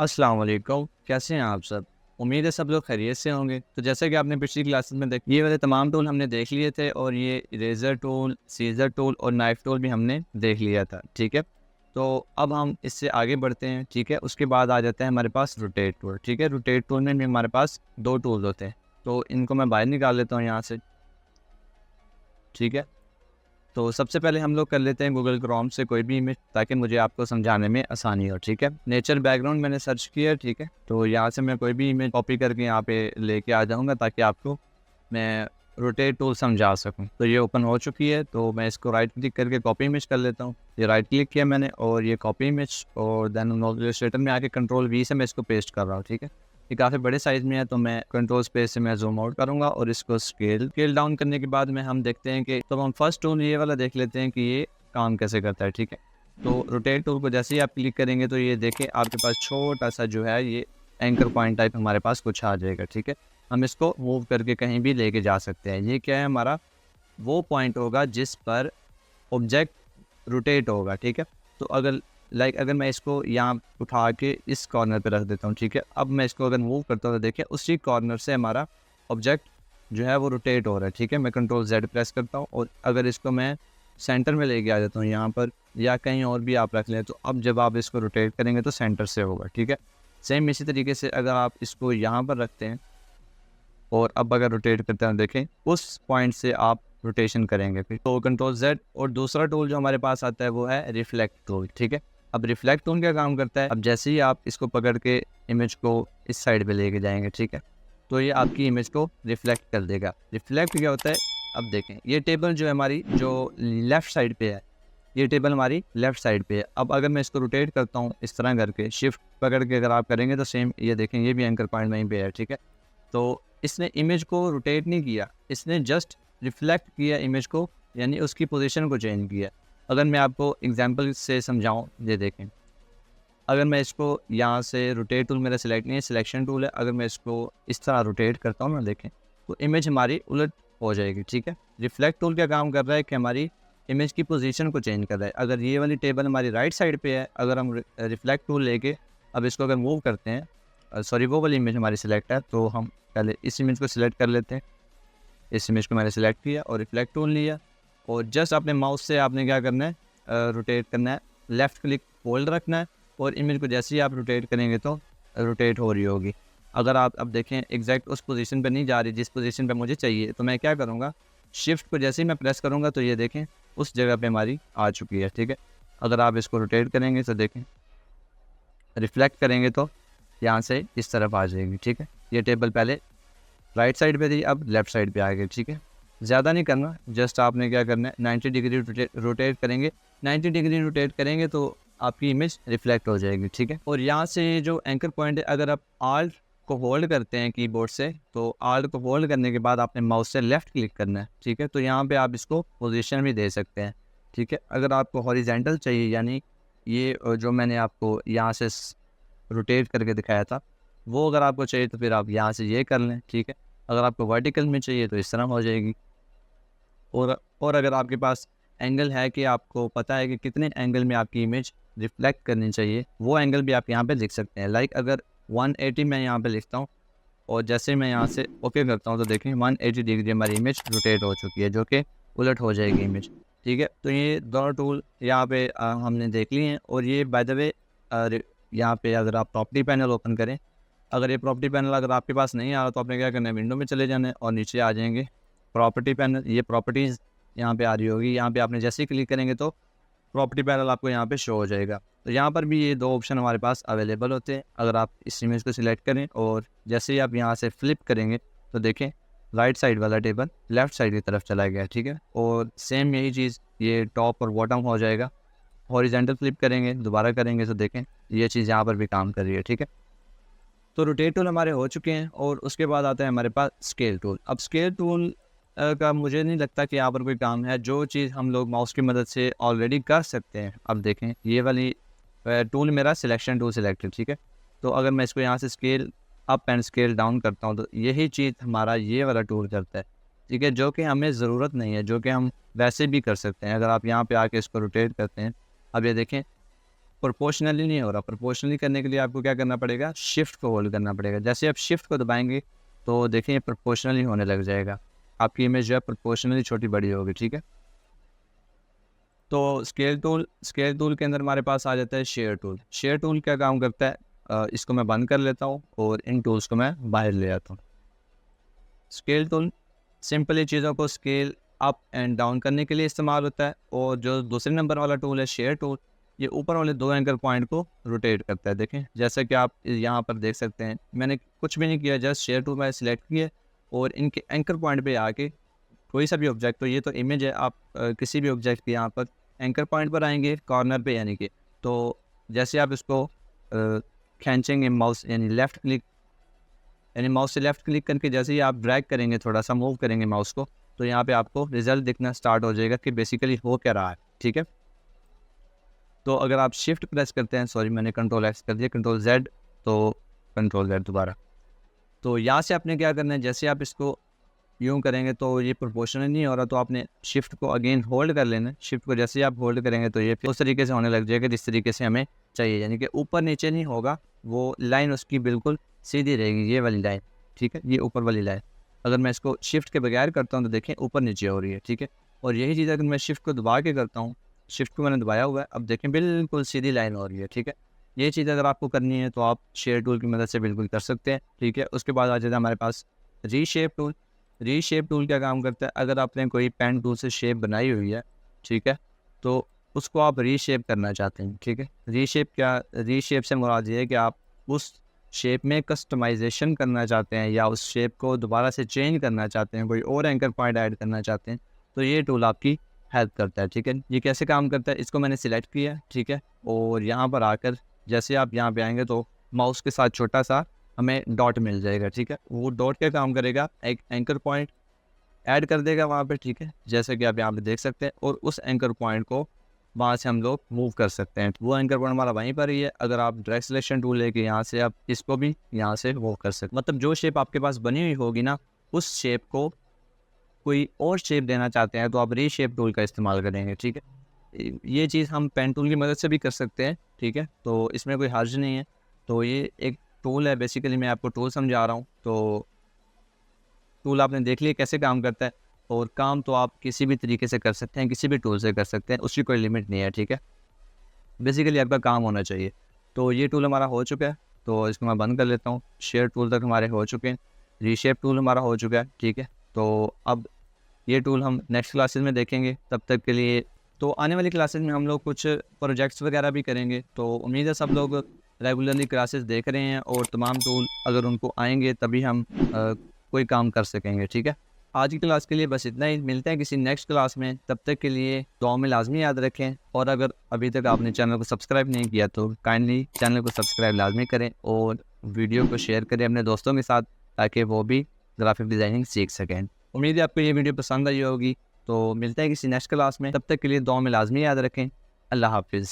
अस्सलाम वालेकुम, कैसे हैं आप सब? उम्मीद है सब लोग खैरियत से होंगे। तो जैसे कि आपने पिछली क्लासेस में ये वाले तमाम टूल हमने देख लिए थे और ये इरेज़र टूल, सीज़र टूल और नाइफ़ टूल भी हमने देख लिया था, ठीक है? तो अब हम इससे आगे बढ़ते हैं, ठीक है? उसके बाद आ जाता है हमारे पास रोटेट टूल, ठीक है? रोटेट टूल में भी हमारे पास 2 टूल्स होते हैं, तो इनको मैं बाहर निकाल लेता हूँ यहाँ से, ठीक है? तो सबसे पहले हम लोग कर लेते हैं गूगल क्रोम से कोई भी इमेज, ताकि मुझे आपको समझाने में आसानी हो, ठीक है? नेचर बैकग्राउंड मैंने सर्च किया, ठीक है? तो यहाँ से मैं कोई भी इमेज कॉपी करके यहाँ पे लेके आ जाऊँगा, ताकि आपको मैं रोटेट टूल समझा सकूँ। तो ये ओपन हो चुकी है, तो मैं इसको राइट क्लिक करके कॉपी इमेज कर लेता हूँ। ये राइट क्लिक किया मैंने और ये कॉपी इमेज, और देन इलस्ट्रेटर में आके कंट्रोल वी से मैं इसको पेस्ट कर रहा हूँ, ठीक है? ये काफ़ी बड़े साइज़ में है, तो मैं कंट्रोल स्पेस से मैं ज़ूम आउट करूँगा और इसको स्केल डाउन करने के बाद में हम देखते हैं कि, तो हम फर्स्ट टूल ये वाला देख लेते हैं कि ये काम कैसे करता है, ठीक है? तो रोटेट टूल को जैसे ही आप क्लिक करेंगे, तो ये देखें आपके पास छोटा-सा जो है ये एंकर पॉइंट टाइप हमारे पास कुछ आ जाएगा, ठीक है? हम इसको मूव करके कहीं भी लेके जा सकते हैं। ये क्या है, हमारा वो पॉइंट होगा जिस पर ऑब्जेक्ट रोटेट होगा, ठीक है? तो अगर मैं इसको यहाँ उठा के इस कॉर्नर पे रख देता हूँ, ठीक है? अब मैं इसको अगर मूव करता हूँ, तो देखिए उसी कॉर्नर से हमारा ऑब्जेक्ट जो है वो रोटेट हो रहा है, ठीक है? मैं कंट्रोल Z प्रेस करता हूँ और अगर इसको मैं सेंटर में लेके आ जाता हूँ यहाँ पर, या कहीं और भी आप रख लें, तो अब जब आप इसको रोटेट करेंगे तो सेंटर से होगा, ठीक है? सेम इसी तरीके से अगर आप इसको यहाँ पर रखते हैं और अब अगर रोटेट करते हैं, देखें उस पॉइंट से आप रोटेशन करेंगे फिर, तो कंट्रोल Z। और दूसरा टूल जो हमारे पास आता है वो है रिफ्लेक्ट टूल, ठीक है? अब रिफ्लेक्ट टूल क्या काम करता है, अब जैसे ही आप इसको पकड़ के इमेज को इस साइड पे लेके जाएंगे, ठीक है, तो ये आपकी इमेज को रिफ्लेक्ट कर देगा। रिफ्लेक्ट क्या होता है, अब देखें ये टेबल जो है हमारी जो लेफ़्ट साइड पे है, ये टेबल हमारी लेफ़्ट साइड पे है। अब अगर मैं इसको रोटेट करता हूँ इस तरह करके, शिफ्ट पकड़ के अगर आप करेंगे, तो सेम ये देखें ये भी एंकर पॉइंट वहीं पे है, ठीक है? तो इसने इमेज को रोटेट नहीं किया, इसने जस्ट रिफ्लेक्ट किया इमेज को, यानी उसकी पोजीशन को चेंज किया। अगर मैं आपको एग्जांपल से समझाऊं, ये देखें, अगर मैं इसको यहाँ से रोटेट टूल मेरा सिलेक्ट नहीं है, सिलेक्शन टूल है, अगर मैं इसको इस तरह रोटेट करता हूँ ना, देखें तो इमेज हमारी उलट हो जाएगी, ठीक है? रिफ्लेक्ट टूल क्या काम कर रहा है कि हमारी इमेज की पोजीशन को चेंज कर रहा है। अगर ये वाली टेबल हमारी राइट साइड पे है, अगर हम रिफ्लेक्ट टूल लेके अब इसको अगर मूव करते हैं, सॉरी वो वाली इमेज हमारी सिलेक्ट है, तो हम पहले इस इमेज को सिलेक्ट कर लेते हैं। इस इमेज को मैंने सिलेक्ट किया और रिफ्लेक्ट टूल लिया, और जस्ट अपने माउस से आपने क्या करना है, रोटेट करना है, लेफ़्ट क्लिक होल्ड रखना है, और इमेज को जैसे ही आप रोटेट करेंगे तो रोटेट हो रही होगी। अगर आप अब देखें एग्जैक्ट उस पोजीशन पे नहीं जा रही जिस पोजीशन पे मुझे चाहिए, तो मैं क्या करूँगा, शिफ्ट को जैसे ही मैं प्रेस करूँगा, तो ये देखें उस जगह पे हमारी आ चुकी है, ठीक है? अगर आप इसको रोटेट करेंगे तो देखें, रिफ्लेक्ट करेंगे तो यहाँ से इस तरफ आ जाएगी, ठीक है? ये टेबल पहले राइट साइड पे थी, अब लेफ़्ट साइड पे आ गई, ठीक है? ज़्यादा नहीं करना, जस्ट आपने क्या करना है, 90 डिग्री रोटेट करेंगे। 90 डिग्री रोटेट करेंगे तो आपकी इमेज रिफ्लेक्ट हो जाएगी, ठीक है? और यहाँ से जो एंकर पॉइंट है, अगर आप आल्ट को होल्ड करते हैं कीबोर्ड से, तो आल्ट को होल्ड करने के बाद आपने माउस से लेफ़्ट क्लिक करना है, ठीक है? तो यहाँ पे आप इसको पोजीशन भी दे सकते हैं, ठीक है? अगर आपको हॉरिजॉन्टल चाहिए, यानी ये जो मैंने आपको यहाँ से रोटेट करके दिखाया था, वो अगर आपको चाहिए तो फिर आप यहाँ से ये कर लें, ठीक है? अगर आपको वर्टिकल में चाहिए तो इस तरह हो जाएगी। और अगर आपके पास एंगल है कि आपको पता है कि कितने एंगल में आपकी इमेज रिफ्लेक्ट करनी चाहिए, वो एंगल भी आप यहाँ पे लिख सकते हैं। लाइक अगर 180 मैं यहाँ पे लिखता हूँ, और जैसे मैं यहाँ से ओके करता हूँ, तो देखें 180 डिग्री हमारी इमेज रोटेट हो चुकी है, जो कि उलट हो जाएगी इमेज, ठीक है? तो ये दोनों टूल यहाँ पे हमने देख लिए हैं। और ये बाय द वे यहाँ पे अगर आप प्रॉपर्टी पैनल ओपन करें, अगर ये प्रॉपर्टी पैनल अगर आपके पास नहीं आ रहा, तो आपने क्या करना है, विंडो में चले जाना है और नीचे आ जाएंगे प्रॉपर्टी पैनल, ये प्रॉपर्टीज़ यहाँ पे आ रही होगी। यहाँ पे आपने जैसे ही क्लिक करेंगे तो प्रॉपर्टी पैनल आपको यहाँ पे शो हो जाएगा। तो यहाँ पर भी ये 2 ऑप्शन हमारे पास अवेलेबल होते हैं। अगर आप इस इमेज को सिलेक्ट करें और जैसे ही आप यहाँ से फ्लिप करेंगे, तो देखें राइट साइड वाला टेबल लेफ़्ट साइड की तरफ चला गया, ठीक है? और सेम यही चीज़ ये टॉप और बॉटम हो जाएगा। हॉरिजॉन्टल फ्लिप करेंगे, दोबारा करेंगे, तो देखें ये चीज़ यहाँ पर भी काम कर रही है, ठीक है? तो रोटेट टूल हमारे हो चुके हैं, और उसके बाद आता है हमारे पास स्केल टूल। अब स्केल टूल का मुझे नहीं लगता कि यहाँ पर कोई काम है। जो चीज़ हम लोग माउस की मदद से ऑलरेडी कर सकते हैं, अब देखें ये वाली टूल मेरा सिलेक्शन टूल सिलेक्ट है, ठीक है? तो अगर मैं इसको यहाँ से scale up and scale down करता हूँ, तो यही चीज़ हमारा ये वाला टूल करता है, ठीक है? जो कि हमें ज़रूरत नहीं है, जो कि हम वैसे भी कर सकते हैं। अगर आप यहाँ पे आके इसको रोटेट करते हैं, अब ये देखें प्रोपोर्शनली नहीं हो रहा। प्रोपोर्शनली करने के लिए आपको क्या करना पड़ेगा, शिफ्ट को होल्ड करना पड़ेगा। जैसे आप शिफ्ट को दबाएंगे तो देखिए प्रोपोर्शनली होने लग जाएगा, आपकी इमेज जो है प्रोपोर्शनली छोटी बड़ी होगी, ठीक है। तो स्केल टूल के अंदर हमारे पास आ जाता है शेयर टूल। शेयर टूल क्या काम करता है, इसको मैं बंद कर लेता हूँ और इन टूल्स को मैं बाहर ले आता हूँ। स्केल टूल सिंपली चीज़ों को स्केल अप एंड डाउन करने के लिए इस्तेमाल होता है, और जो दूसरे नंबर वाला टूल है शेयर टूल, ये ऊपर वाले 2 एंकर पॉइंट को रोटेट करता है। देखें जैसा कि आप यहाँ पर देख सकते हैं, मैंने कुछ भी नहीं किया, जस्ट शेयर टूल मैंने सिलेक्ट किया और इनके एंकर पॉइंट पे आके कोई सा भी ऑब्जेक्ट, तो ये तो इमेज है, आप किसी भी ऑब्जेक्ट के यहाँ पर एंकर पॉइंट पर आएंगे कॉर्नर पे, यानी कि तो जैसे आप इसको खींचेंगे माउस यानी लेफ़्ट क्लिक, यानी माउस से लेफ़्ट क्लिक करके जैसे ही आप ड्रैग करेंगे, थोड़ा सा मूव करेंगे माउस को, तो यहाँ पे आपको रिजल्ट दिखना स्टार्ट हो जाएगा कि बेसिकली हो क्या रहा है, ठीक है। तो अगर आप शिफ्ट प्रेस करते हैं, सॉरी मैंने कंट्रोल एक्स कर दिया, कंट्रोल जेड, तो कंट्रोल जेड दोबारा, तो यहाँ से आपने क्या करना है, जैसे आप इसको यूँ करेंगे तो ये प्रोपोर्शनल नहीं हो रहा, तो आपने शिफ्ट को अगेन होल्ड कर लेना है। शिफ्ट को जैसे ही आप होल्ड करेंगे तो ये फिर उस तरीके से होने लग जाएगा जिस तरीके से हमें चाहिए, यानी कि ऊपर नीचे नहीं होगा, वो लाइन उसकी बिल्कुल सीधी रहेगी, ये वाली लाइन, ठीक है, ये ऊपर वाली लाइन। अगर मैं इसको शिफ्ट के बगैर करता हूँ तो देखें ऊपर नीचे हो रही है, ठीक है। और यही चीज़ अगर मैं शिफ्ट को दबा के करता हूँ, शिफ्ट को मैंने दबाया हुआ है, अब देखें बिल्कुल सीधी लाइन हो रही है, ठीक है। ये चीज़ अगर आपको करनी है तो आप शेयर टूल की मदद से बिल्कुल कर सकते हैं, ठीक है। उसके बाद आ जाता है हमारे पास रीशेप टूल। रीशेप टूल क्या काम करता है, अगर आपने कोई पेन टूल से शेप बनाई हुई है, ठीक है, तो उसको आप रीशेप करना चाहते हैं, ठीक है। रीशेप से मुराद ये है कि आप उस शेप में कस्टमाइजेशन करना चाहते हैं या उस शेप को दोबारा से चेंज करना चाहते हैं, कोई और एंकर पॉइंट ऐड करना चाहते हैं, तो ये टूल आपकी हेल्प करता है, ठीक है। ये कैसे काम करता है, इसको मैंने सिलेक्ट किया, ठीक है, और यहाँ पर आकर जैसे आप यहाँ पे आएंगे तो माउस के साथ छोटा सा हमें डॉट मिल जाएगा, ठीक है। वो डॉट क्या काम करेगा, एक एंकर पॉइंट ऐड कर देगा वहाँ पे, ठीक है, जैसे कि आप यहाँ पे देख सकते हैं, और उस एंकर पॉइंट को वहाँ से हम लोग मूव कर सकते हैं। वो एंकर पॉइंट हमारा वहीं पर ही है। अगर आप डायरेक्ट सिलेक्शन टूल लेके यहाँ से आप इसको भी यहाँ से मूव कर सकते, मतलब जो शेप आपके पास बनी हुई होगी ना, उस शेप को कोई और शेप देना चाहते हैं तो आप रीशेप टूल का इस्तेमाल करेंगे, ठीक है। ये चीज़ हम पेन टूल की मदद से भी कर सकते हैं, ठीक है, तो इसमें कोई हर्ज नहीं है। तो ये एक टूल है, बेसिकली मैं आपको टूल समझा रहा हूँ। तो टूल आपने देख लिया कैसे काम करता है, और काम तो आप किसी भी तरीके से कर सकते हैं, किसी भी टूल से कर सकते हैं, उसकी कोई लिमिट नहीं है, ठीक है। बेसिकली आपका काम होना चाहिए। तो ये टूल हमारा हो चुका है, तो इसको मैं बंद कर लेता हूँ। शेयर टूल तक हमारे हो चुके हैं, रीशेप टूल हमारा हो चुका है, ठीक है। तो अब ये टूल हम नेक्स्ट क्लासेस में देखेंगे। तब तक के लिए तो आने वाली क्लासेस में हम लोग कुछ प्रोजेक्ट्स वगैरह भी करेंगे। तो उम्मीद है सब लोग रेगुलरली क्लासेस देख रहे हैं, और तमाम टूल अगर उनको आएंगे तभी हम कोई काम कर सकेंगे, ठीक है। आज की क्लास के लिए बस इतना ही, मिलते हैं किसी नेक्स्ट क्लास में। तब तक के लिए दुआ में लाजमी याद रखें, और अगर अभी तक आपने चैनल को सब्सक्राइब नहीं किया तो काइंडली चैनल को सब्सक्राइब लाजमी करें, और वीडियो को शेयर करें अपने दोस्तों के साथ, ताकि वो भी ग्राफिक डिज़ाइनिंग सीख सकें। उम्मीद है आपको ये वीडियो पसंद आई होगी। तो मिलते हैं किसी नेक्स्ट क्लास में, तब तक के लिए दुआ में लाजमी याद रखें। अल्लाह हाफिज़।